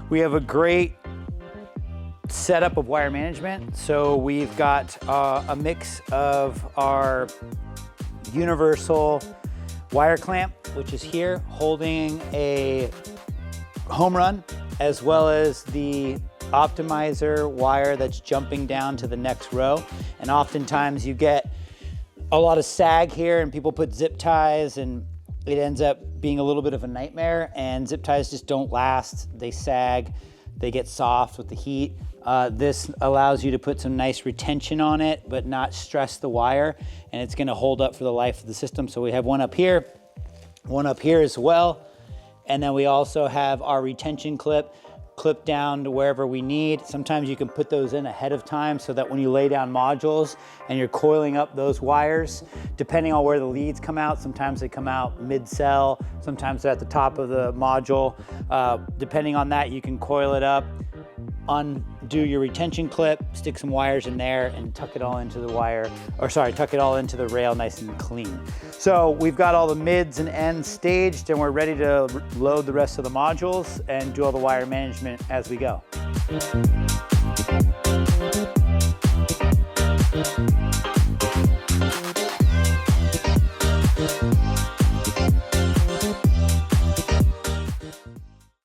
We have a great setup of wire management. So we've got a mix of our universal wire clamp, which is here, holding a home run, as well as the optimizer wire that's jumping down to the next row. And oftentimes you get a lot of sag here and people put zip ties and it ends up being a little bit of a nightmare, and zip ties just don't last. They sag, they get soft with the heat. This allows you to put some nice retention on it, but not stress the wire, and it's gonna hold up for the life of the system. So we have one up here as well. And then we also have our retention clip down to wherever we need. Sometimes you can put those in ahead of time so that when you lay down modules and you're coiling up those wires, depending on where the leads come out, sometimes they come out mid-cell, sometimes they're at the top of the module. Depending on that, you can coil it up, undo your retention clip, stick some wires in there, and tuck it all into the tuck it all into the rail nice and clean. So we've got all the mids and ends staged, and we're ready to load the rest of the modules and do all the wire management as we go.